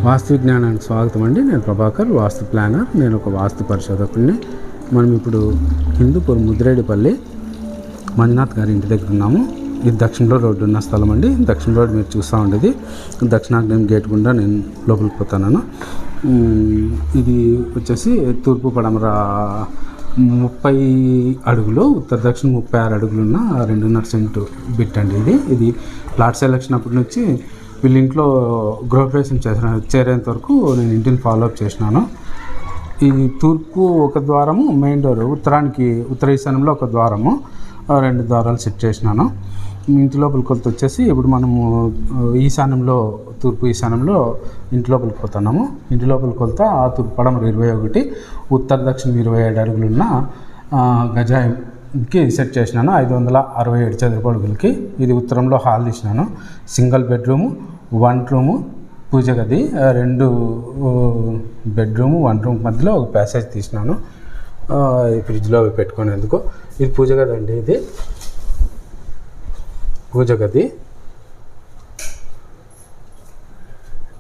వాస్తు విజ్ఞానానికి స్వాగతం అండి. నేను ప్రభాకర్, వాస్తు ప్లానర్. నేను ఒక వాస్తు పరిశోధకుడిని. మనం ఇప్పుడు హిందూపూర్ ముద్రేడిపల్లి మంజునాథ్ గారి ఇంటి దగ్గర ఉన్నాము. ఇది దక్షిణలో రోడ్డు ఉన్న స్థలం అండి. దక్షిణ రోడ్డు మీరు చూస్తూ ఉండేది. దక్షిణాగ్నేయం గేట్ గుండా నేను లోపలికి పోతున్నాను. ఇది వచ్చేసి తూర్పు పడమర 30 అడుగులు, ఉత్తర దక్షిణ 36 అడుగులు ఉన్న 2.5 సెంటు బిట్ అండి. ఇది ప్లాట్ సెలక్షన్ అప్పటి నుంచి వీళ్ళ ఇంట్లో గృహప్రవేశం చేరేంత వరకు నేను ఇంటిని ఫాలోఅప్ చేసినాను. ఈ తూర్పు ఒక ద్వారము, మెయిన్ డోర్, ఉత్తర ఈశాన్యంలో ఒక ద్వారము, 2 ద్వారాలు సెట్ చేసినాను. ఇంటి లోపల కొలత వచ్చేసి ఇప్పుడు మనము తూర్పు ఈశాన్యంలో ఇంటి లోపలికి పోతున్నాము. ఇంటి లోపల కొలత తూర్పు పడమర 21, ఉత్తర దక్షిణ 27 అడుగులున్న గజాయంకి సెట్ చేసినాను. 567 చదరపు అడుగులకి. ఇది ఉత్తరంలో హాల్ తీసినాను. సింగిల్ బెడ్రూము, 1 రూము, పూజ గది, 2 బెడ్రూము, 1 రూమ్ మధ్యలో ఒక ప్యాసేజ్ తీసినాను ఫ్రిడ్జ్లో పెట్టుకునేందుకు. ఇది పూజ గది అండి. ఇది పూజ గది,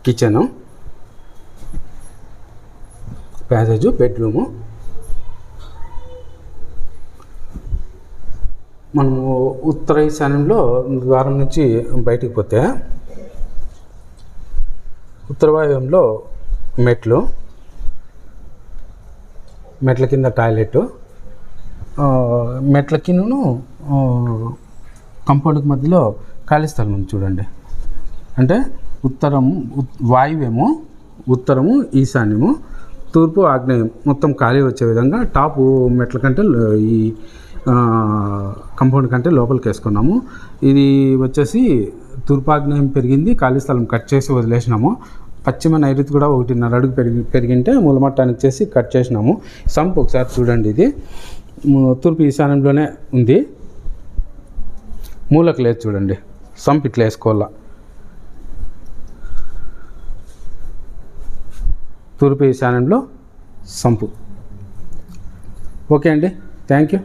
కిచెను, ప్యాసేజు, బెడ్రూము. మనము ఉత్తర ఈశాన్యంలో ద్వారం నుంచి బయటికి పోతే ఉత్తర వాయువ్యంలో మెట్ల కింద టాయిలెట్, మెట్ల కిందను కంపౌండ్కి మధ్యలో ఖాళీ స్థలం ఉంది చూడండి. అంటే వాయువ్యము, ఉత్తరము, ఈశాన్యము, తూర్పు, ఆగ్నేయం మొత్తం ఖాళీ వచ్చే విధంగా టాపు మెట్ల కంటే ఈ కంపౌండ్ కంటే లోపలికి వేసుకున్నాము. ఇది వచ్చేసి తూర్పాగ్నేయం పెరిగింది, ఖాళీ స్థలం కట్ చేసి వదిలేసినాము. పశ్చిమ నైరుతి కూడా 1.5 అడుగు పెరిగింటే మూలమట్టానికి చేసి కట్ చేసినాము. సంప్ ఒకసారి చూడండి. ఇది తూర్పు ఈశాన్యంలోనే ఉంది, మూలకు లేదు చూడండి. సంప్ ఇట్లా వేసుకోవాలా. తూర్పు ఈశాన్యంలో సంపు. ఓకే అండి, థ్యాంక్ యూ.